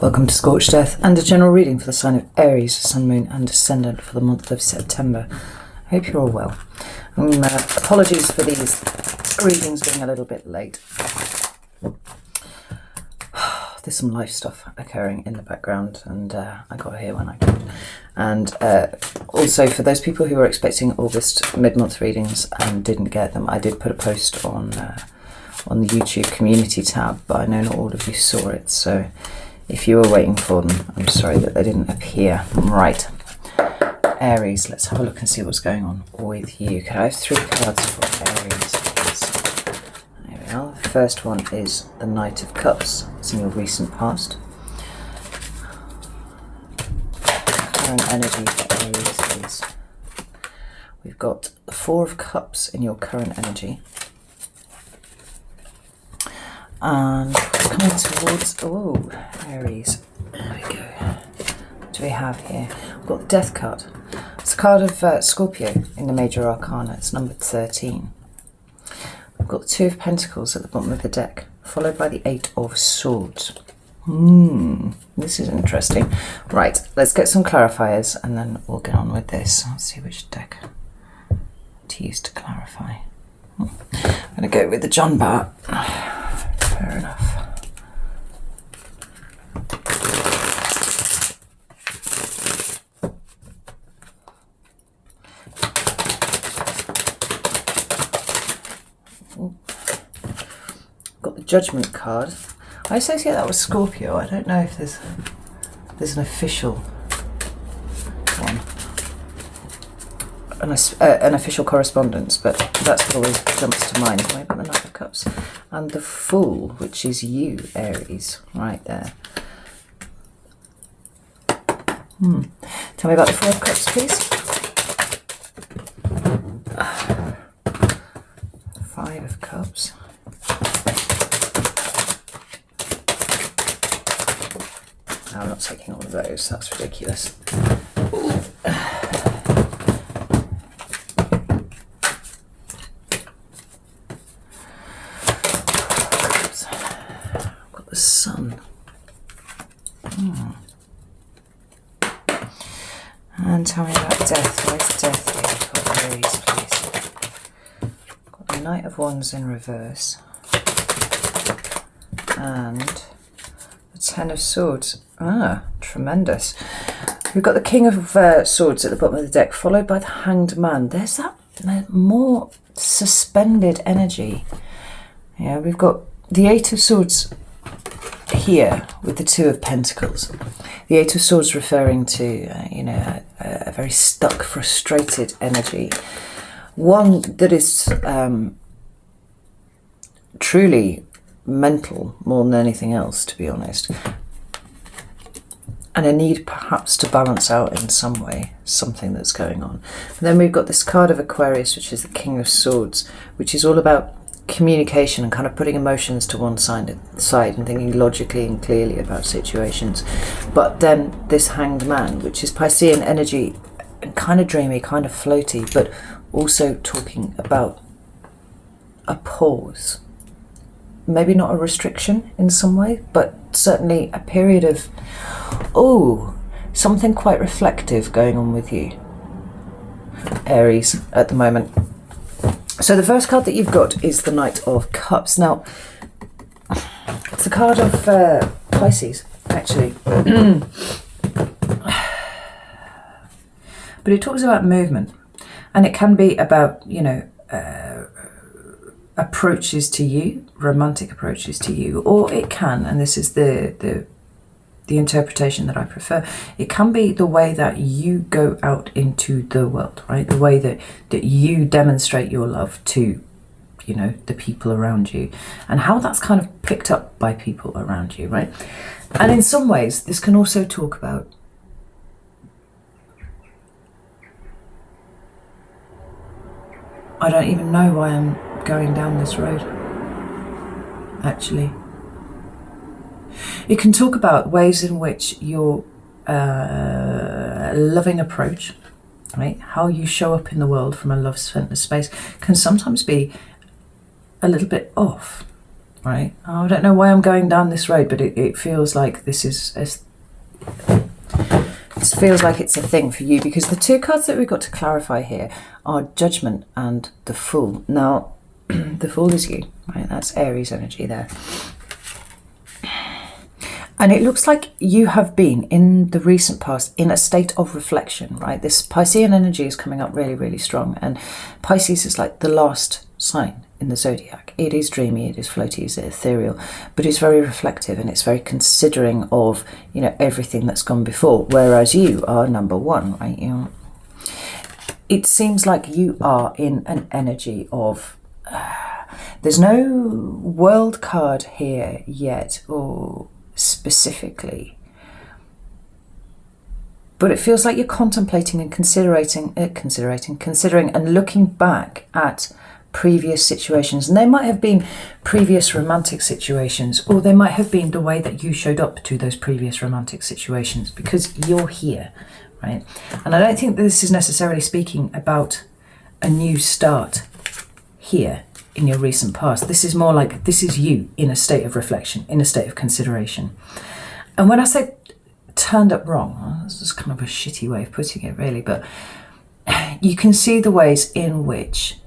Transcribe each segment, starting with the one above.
Welcome to Scorched Earth and a general reading for the sign of Aries, Sun, Moon and Ascendant for the month of September. I hope you're all well. Apologies for these readings being a little bit late. There's some life stuff occurring in the background and I got here when I could. And also for those people who were expecting August mid-month readings and didn't get them, I did put a post on the YouTube community tab, but I know not all of you saw it, so if you were waiting for them, I'm sorry that they didn't appear. Right, Aries, let's have a look and see what's going on with you. Could I have 3 cards for Aries, please? There we are. The first one is the Knight of Cups. It's in your recent past. Current energy for Aries, please. We've got the 4 of Cups in your current energy. And coming towards, oh, Aries, there we go. What do we have here? We've got the Death card. It's a card of Scorpio in the Major Arcana. It's number 13. We've got the 2 of Pentacles at the bottom of the deck, followed by the 8 of Swords. This is interesting. Right, let's get some clarifiers and then we'll get on with this. Let's see which deck to use to clarify. I'm going to go with the John Bauer. Fair enough. Got the Judgment card. I associate that with Scorpio. I don't know if there's an official one, an official correspondence, but that's what always jumps to mind. Maybe the Knight of Cups. And the Fool, which is you, Aries, right there. Tell me about the 4 of Cups, please. 5 of Cups. No, I'm not taking all of those, that's ridiculous. Sun. And tell me about death. Where's death here for Aries, please? Got the Knight of Wands in reverse. And the 10 of Swords. Tremendous. We've got the King of Swords at the bottom of the deck, followed by the Hanged Man. There's that more suspended energy. Yeah, we've got the 8 of Swords here with the 2 of Pentacles. The 8 of Swords referring to a very stuck, frustrated energy, one that is truly mental more than anything else, to be honest, and a need perhaps to balance out in some way something that's going on. And then we've got this card of Aquarius, which is the King of Swords, which is all about communication and kind of putting emotions to one side and thinking logically and clearly about situations. But then this Hanged Man, which is Piscean energy and kind of dreamy, kind of floaty, but also talking about a pause. Maybe not a restriction in some way, but certainly a period of, something quite reflective going on with you, Aries, at the moment. So the first card that you've got is the Knight of Cups. Now, it's a card of Pisces, actually. But it talks about movement. And it can be about, approaches to you, romantic approaches to you. Or it can, and this is the interpretation that I prefer, it can be the way that you go out into the world, right? The way that you demonstrate your love to, the people around you, and how that's kind of picked up by people around you, right? And in some ways, this can also talk about I don't even know why I'm going down this road, actually. It can talk about ways in which your loving approach, right, how you show up in the world from a love-centered space, can sometimes be a little bit off. right? I don't know why I'm going down this road, but it feels like this is it feels like it's a thing for you, because the two cards that we've got to clarify here are Judgment and the Fool. Now, the Fool is you, right? That's Aries energy there. And it looks like you have been, in the recent past, in a state of reflection, right? This Piscean energy is coming up really, really strong. And Pisces is like the last sign in the zodiac. It is dreamy, it is floaty, it's ethereal, but it's very reflective, and it's very considering of, you know, everything that's gone before. Whereas you are number one, right? You know, it seems like you are in an energy of... there's no world card here yet, or specifically, but it feels like you're contemplating and considering and looking back at previous situations. And they might have been previous romantic situations, or they might have been the way that you showed up to those previous romantic situations, because you're here, right? And I don't think that this is necessarily speaking about a new start here in your recent past. This is more like, this is you in a state of reflection, in a state of consideration. And when I say turned up wrong, well, this is kind of a shitty way of putting it, really, but you can see the ways in which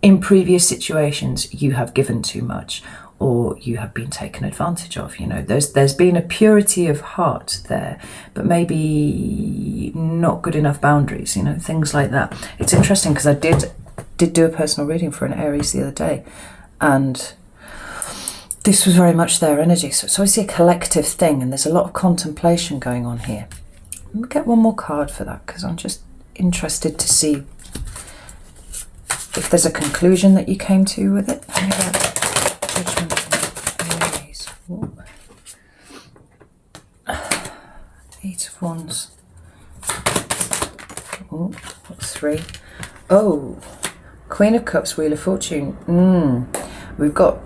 in previous situations you have given too much, or you have been taken advantage of. You know, there's been a purity of heart there, but maybe not good enough boundaries, you know, things like that. It's interesting because I did do a personal reading for an Aries the other day, and this was very much their energy. So I see a collective thing, and there's a lot of contemplation going on here. Let me get one more card for that, because I'm just interested to see if there's a conclusion that you came to with it. Judgment and Aries. Eight of Wands. Oh, what's 3? Oh, Queen of Cups, Wheel of Fortune. We've got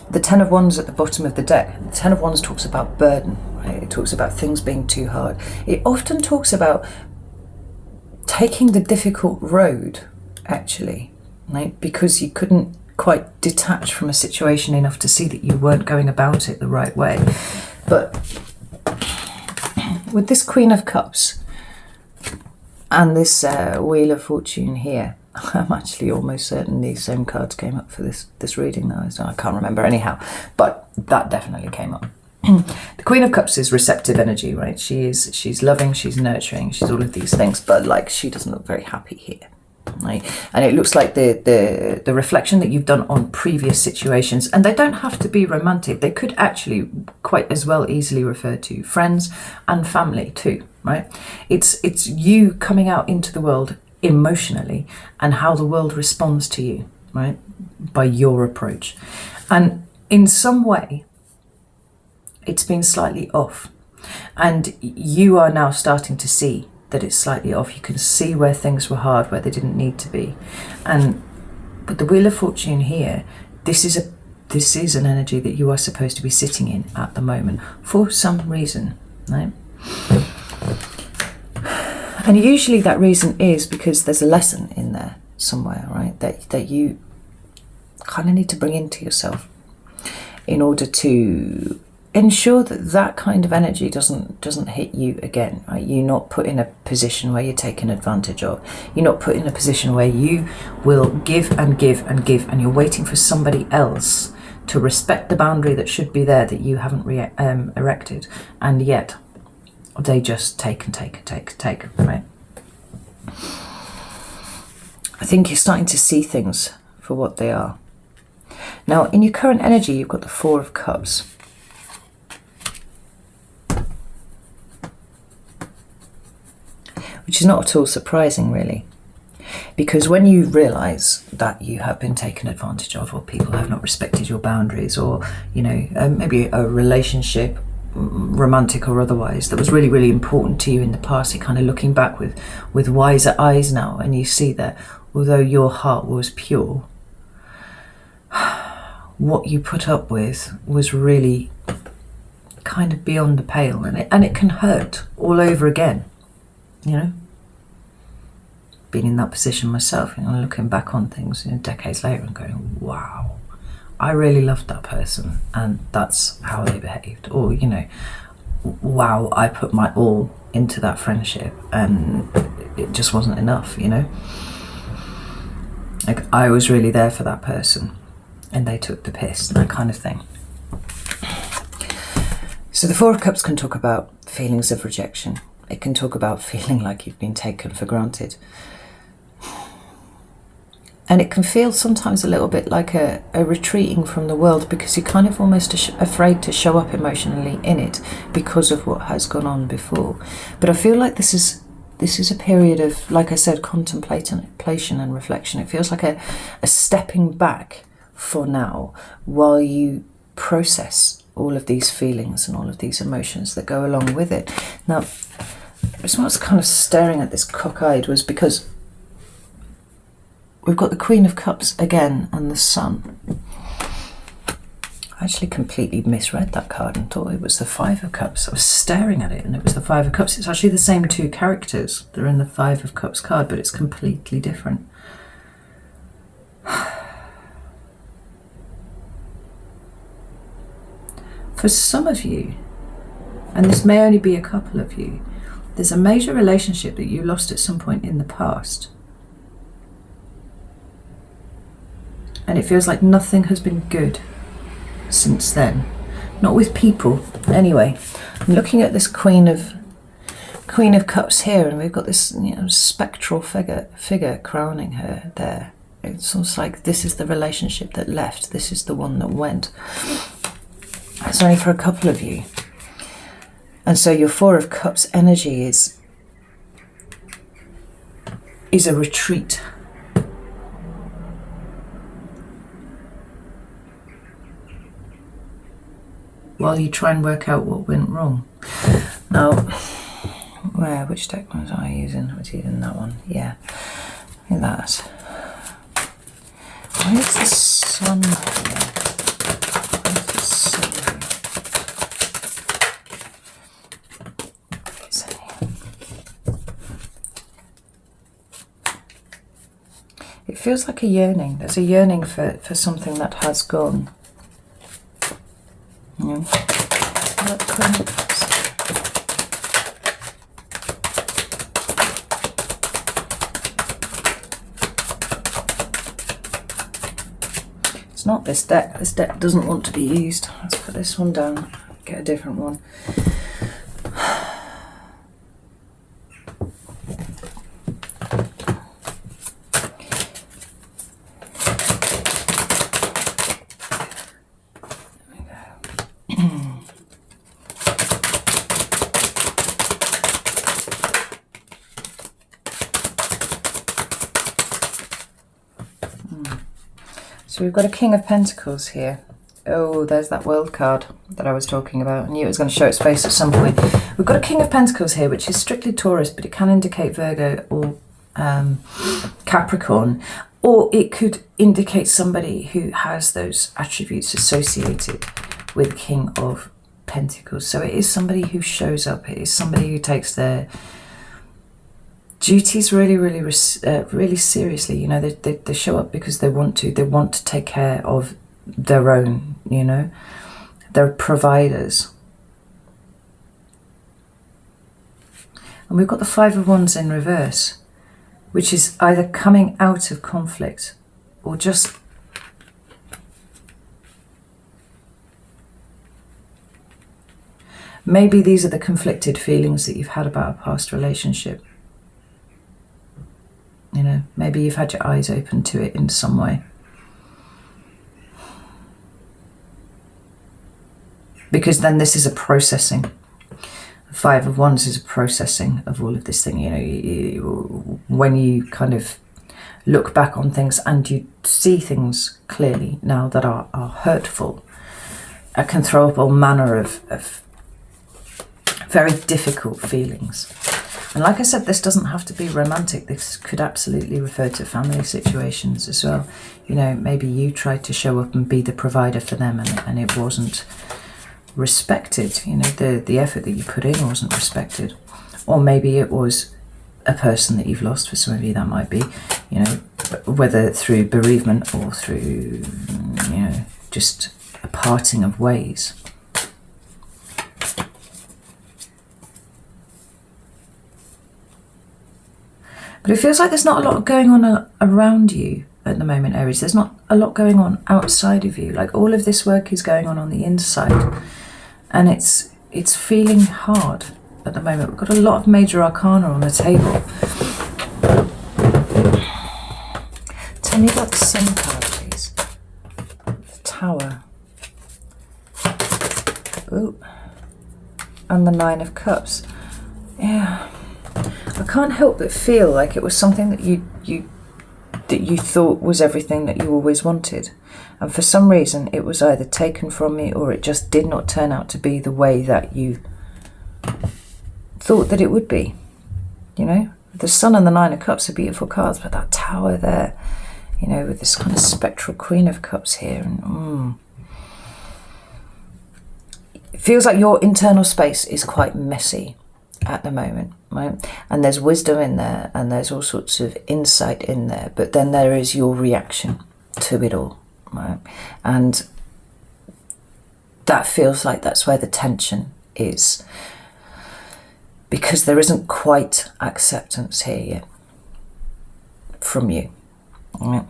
the Ten of Wands at the bottom of the deck. The Ten of Wands talks about burden, right? It talks about things being too hard. It often talks about taking the difficult road, actually, right? Because you couldn't quite detach from a situation enough to see that you weren't going about it the right way. But with this Queen of Cups and this Wheel of Fortune here, I'm actually almost certain these same cards came up for this reading now. I can't remember anyhow, but that definitely came up. The Queen of Cups is receptive energy, right? She's loving, she's nurturing, she's all of these things, but like, she doesn't look very happy here, right? And it looks like the reflection that you've done on previous situations, and they don't have to be romantic. They could actually quite as well easily refer to friends and family too, right? It's you coming out into the world emotionally, and how the world responds to you, right, by your approach. And in some way it's been slightly off, and you are now starting to see that it's slightly off. You can see where things were hard, where they didn't need to be. But the Wheel of Fortune here, this is an energy that you are supposed to be sitting in at the moment for some reason, right? And usually that reason is because there's a lesson in there somewhere, right? That you kind of need to bring into yourself in order to ensure that kind of energy doesn't hit you again, right? You're not put in a position where you're taken advantage of. You're not put in a position where you will give and give and give, and you're waiting for somebody else to respect the boundary that should be there that you haven't erected, and yet they just take and take and take and take, right? I think you're starting to see things for what they are. Now, in your current energy, you've got the Four of Cups. Which is not at all surprising, really. Because when you realise that you have been taken advantage of, or people have not respected your boundaries, or, you know, maybe a relationship, romantic or otherwise, that was really, really important to you in the past, you're kind of looking back with wiser eyes now, and you see that although your heart was pure, what you put up with was really kind of beyond the pale, and it can hurt all over again, you know. Been in that position myself, you know, looking back on things, you know, decades later and going, wow, I really loved that person and that's how they behaved. Or, you know, wow, I put my all into that friendship and it just wasn't enough, you know. Like, I was really there for that person and they took the piss, that kind of thing. So the Four of Cups can talk about feelings of rejection. It can talk about feeling like you've been taken for granted. And it can feel sometimes a little bit like a retreating from the world, because you're kind of almost afraid to show up emotionally in it because of what has gone on before. But I feel like this is a period of, like I said, contemplation and reflection. It feels like a stepping back for now while you process all of these feelings and all of these emotions that go along with it. Now, the reason I was kind of staring at this cockeyed was because we've got the Queen of Cups again and the Sun. I actually completely misread that card and thought it was the Five of Cups. I was staring at it and it was the Five of Cups. It's actually the same two characters. They're in the Five of Cups card, but it's completely different. For some of you, and this may only be a couple of you, there's a major relationship that you lost at some point in the past. And it feels like nothing has been good since then. Not with people, anyway. I'm looking at this Queen of Cups here, and we've got this, you know, spectral figure crowning her there. It's almost like this is the relationship that left. This is the one that went. It's only for a couple of you. And so your Four of Cups energy is a retreat. While you try and work out what went wrong. Now, which deck was I using? I was using that one, yeah. I think that's... Why is the Sun here? Where's the Sun here? It feels like a yearning. There's a yearning for something that has gone. Yeah. It's not this deck. This deck doesn't want to be used. Let's put this one down, get a different one. So we've got a King of Pentacles here. Oh, there's that World card that I was talking about. I knew it was going to show its face at some point. We've got a King of Pentacles here, which is strictly Taurus, but it can indicate Virgo or Capricorn, or it could indicate somebody who has those attributes associated with King of Pentacles. So it is somebody who shows up. It is somebody who takes their duties really seriously. You know, they show up because they want to take care of their own, you know. They're providers. And we've got the Five of Wands in reverse, which is either coming out of conflict or just maybe these are the conflicted feelings that you've had about a past relationship. You know, maybe you've had your eyes open to it in some way. Because then this is a processing. The Five of Wands is a processing of all of this thing. You know, when you kind of look back on things and you see things clearly now that are hurtful, it can throw up all manner of very difficult feelings. And like I said, this doesn't have to be romantic. This could absolutely refer to family situations as well. You know, maybe you tried to show up and be the provider for them and it wasn't respected. You know, the effort that you put in wasn't respected. Or maybe it was a person that you've lost. For some of you that might be, you know, whether through bereavement or through, you know, just a parting of ways. But it feels like there's not a lot going on around you at the moment, Aries. There's not a lot going on outside of you. Like, all of this work is going on the inside, and it's feeling hard at the moment. We've got a lot of major arcana on the table. Tell me about the Sun card, please. The Tower. Ooh. And the Nine of Cups. Yeah. I can't help but feel like it was something that you thought was everything that you always wanted, and for some reason it was either taken from you, or it just did not turn out to be the way that you thought that it would be. You know, the Sun and the Nine of Cups are beautiful cards, but that Tower there, you know, with this kind of spectral Queen of Cups here, and it feels like your internal space is quite messy at the moment, right? And there's wisdom in there, and there's all sorts of insight in there, but then there is your reaction to it all, right? And that feels like that's where the tension is, because there isn't quite acceptance here yet from you, right?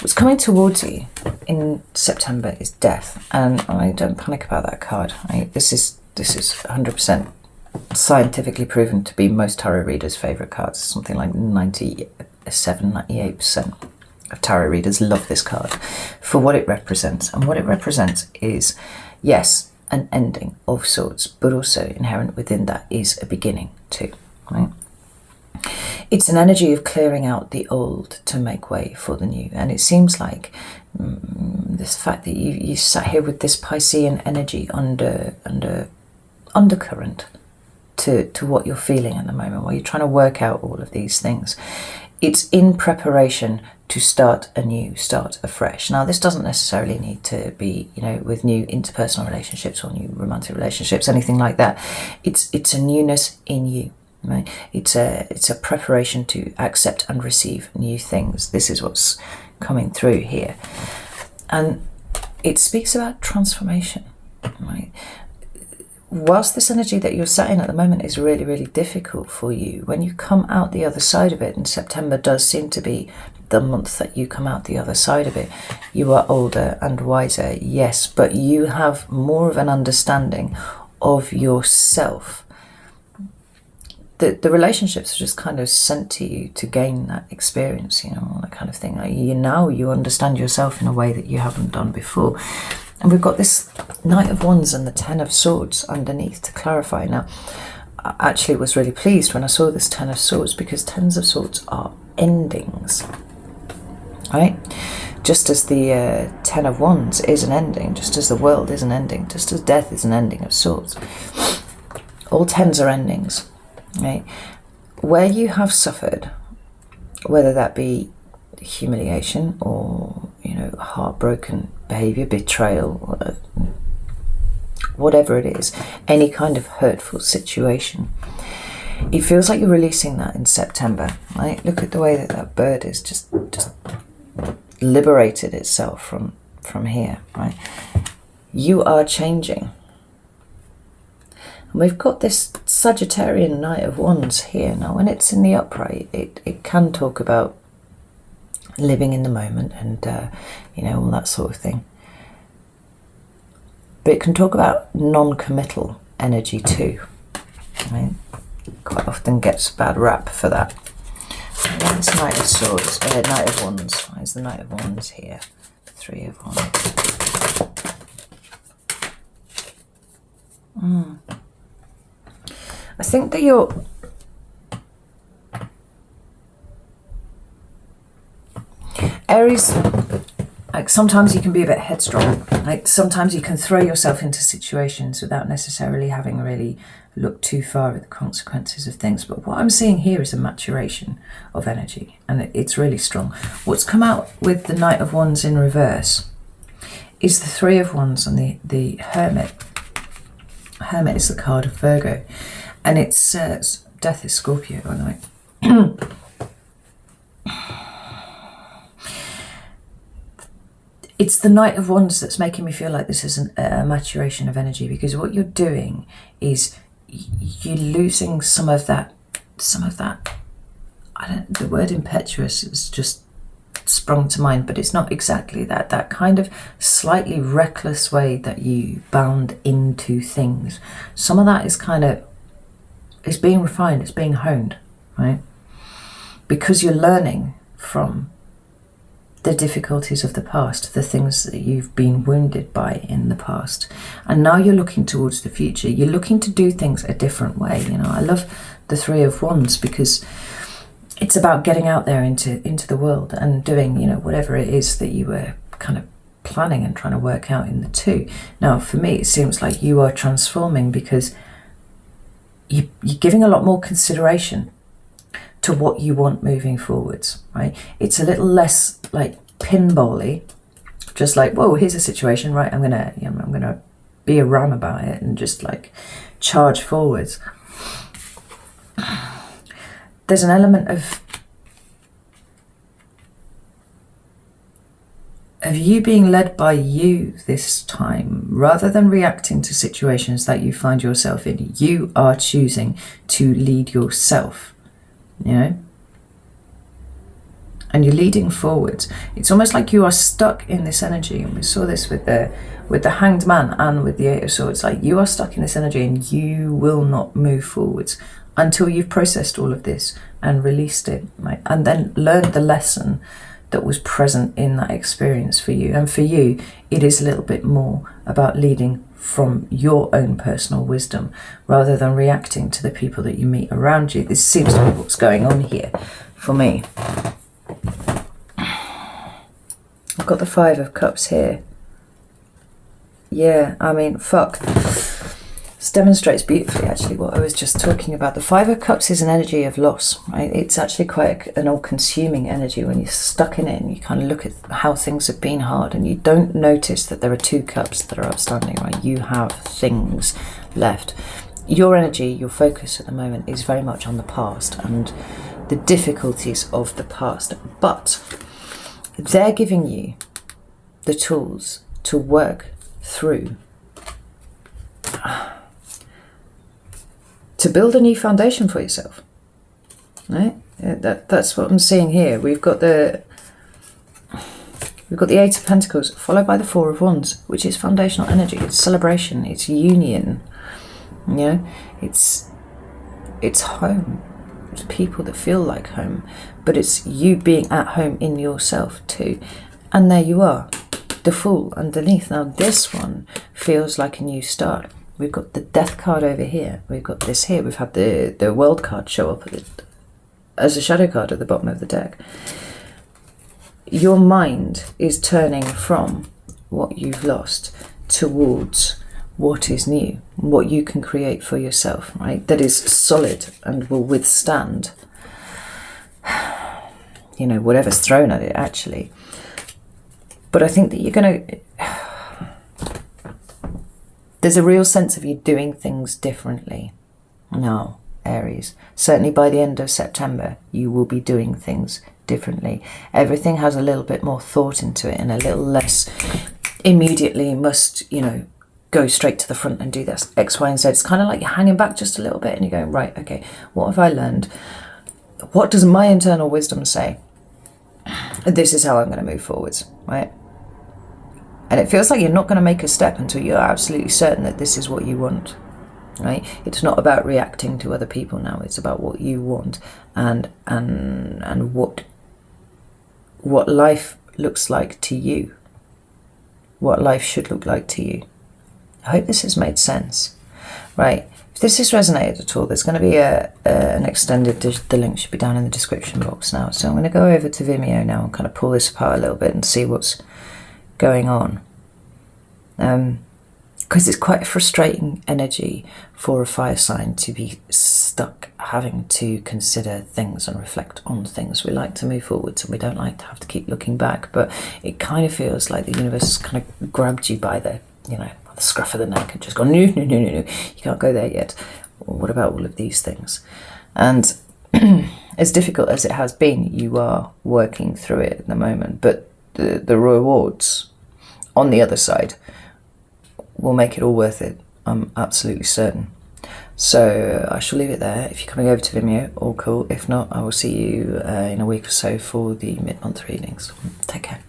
What's coming towards you in September is death, and I don't panic about that card. This is 100% scientifically proven to be most tarot readers' favourite cards. Something like 98% of tarot readers love this card for what it represents, and what it represents is, yes, an ending of sorts, but also inherent within that is a beginning too, right? It's an energy of clearing out the old to make way for the new. And it seems like this fact that you sat here with this Piscean energy undercurrent to what you're feeling at the moment, while you're trying to work out all of these things. It's in preparation to start anew, start afresh. Now, this doesn't necessarily need to be, you know, with new interpersonal relationships or new romantic relationships, anything like that. It's a newness in you. Right? It's a preparation to accept and receive new things. This is what's coming through here, and it speaks about transformation. Right? Whilst this energy that you're sat in at the moment is really, really difficult for you, when you come out the other side of it, and September does seem to be the month that you come out the other side of it, you are older and wiser, yes, but you have more of an understanding of yourself. The relationships are just kind of sent to you to gain that experience, you know, that kind of thing. Like, you understand yourself in a way that you haven't done before. And we've got this Knight of Wands and the Ten of Swords underneath to clarify. Now, I actually was really pleased when I saw this Ten of Swords, because Tens of Swords are endings, right? Just as the Ten of Wands is an ending, just as the world is an ending, just as death is an ending of swords. All tens are endings. Right, where you have suffered, whether that be humiliation or, you know, heartbroken behaviour, betrayal, whatever it is, any kind of hurtful situation, it feels like you're releasing that in September. Right, look at the way that bird is just liberated itself from here. Right, you are changing. We've got this Sagittarian Knight of Wands here. Now, when it's in the upright, it can talk about living in the moment and, you know, all that sort of thing. But it can talk about non-committal energy too. Right? Quite often gets a bad rap for that. And then it's Knight of Swords, Knight of Wands. Where's the Knight of Wands here? Three of Wands. I think that you're Aries, like, sometimes you can be a bit headstrong. Like, sometimes you can throw yourself into situations without necessarily having really looked too far at the consequences of things. But what I'm seeing here is a maturation of energy, and it's really strong. What's come out with the Knight of Wands in reverse is the Three of Wands and the Hermit. Hermit is the card of Virgo. And it's death is Scorpio, by the way. it's the Knight of Wands that's making me feel like this is a maturation of energy, because what you're doing is you're losing some of that, the word impetuous is just sprung to mind, but it's not exactly that kind of slightly reckless way that you bound into things. Some of that is it's being refined, it's being honed, right? Because you're learning from the difficulties of the past, the things that you've been wounded by in the past, and now you're looking towards the future. You're looking to do things a different way. You know, I love the Three of Wands because it's about getting out there into the world and doing, you know, whatever it is that you were kind of planning and trying to work out in the two. Now, for me, it seems like you are transforming because you're giving a lot more consideration to what you want moving forwards, right? It's a little less like pinball-y, just like, whoa, here's a situation, right? I'm gonna be a ram about it and just like charge forwards. There's an element of you being led by you this time, rather than reacting to situations that you find yourself in. You are choosing to lead yourself, you know, and you're leading forwards. It's almost like you are stuck in this energy, and we saw this with the Hanged Man and with the Eight of Swords. Like, you are stuck in this energy and you will not move forwards until you've processed all of this and released it, right? And then learned the lesson that was present in that experience for you. And for you, it is a little bit more about leading from your own personal wisdom rather than reacting to the people that you meet around you. This seems to be what's going on here for me. I've got the Five of Cups here. Yeah, I mean, fuck. This demonstrates beautifully actually what I was just talking about. The Five of Cups is an energy of loss, right? It's actually quite an all-consuming energy when you're stuck in it and you kind of look at how things have been hard and you don't notice that there are two cups that are outstanding, right? You have things left. Your energy, your focus at the moment is very much on the past and the difficulties of the past, but they're giving you the tools to work through, to build a new foundation for yourself, right? That's what I'm seeing here. We've got the Eight of Pentacles followed by the Four of Wands, which is foundational energy. It's celebration, it's union, you know, it's home. It's people that feel like home, but it's you being at home in yourself too. And there you are, the Fool underneath. Now this one feels like a new start. We've got the Death card over here. We've got this here. We've had the World card show up as a shadow card at the bottom of the deck. Your mind is turning from what you've lost towards what is new, what you can create for yourself, right? That is solid and will withstand, you know, whatever's thrown at it actually. But I think that you're going to... There's a real sense of you doing things differently now, Aries. Certainly by the end of September, you will be doing things differently. Everything has a little bit more thought into it and a little less immediately must, you know, go straight to the front and do this X, Y, and Z. It's kind of like you're hanging back just a little bit and you're going, right, okay, what have I learned? What does my internal wisdom say? This is how I'm going to move forwards, right? And it feels like you're not going to make a step until you're absolutely certain that this is what you want, right? It's not about reacting to other people now. It's about what you want and what life looks like to you, what life should look like to you. I hope this has made sense, right? If this has resonated at all, there's going to be an extended, the link should be down in the description box now. So I'm going to go over to Vimeo now and kind of pull this apart a little bit and see what's going on. Because it's quite a frustrating energy for a fire sign to be stuck having to consider things and reflect on things. We like to move forwards and we don't like to have to keep looking back, but it kind of feels like the universe has kind of grabbed you by the, you know, the scruff of the neck and just gone, no, you can't go there yet. Well, what about all of these things? And as difficult as it has been, you are working through it at the moment, but the rewards on the other side will make it all worth it. I'm absolutely certain. So I shall leave it there. If you're coming over to Vimeo, all cool. If not, I will see you in a week or so for the mid-month readings. Take care.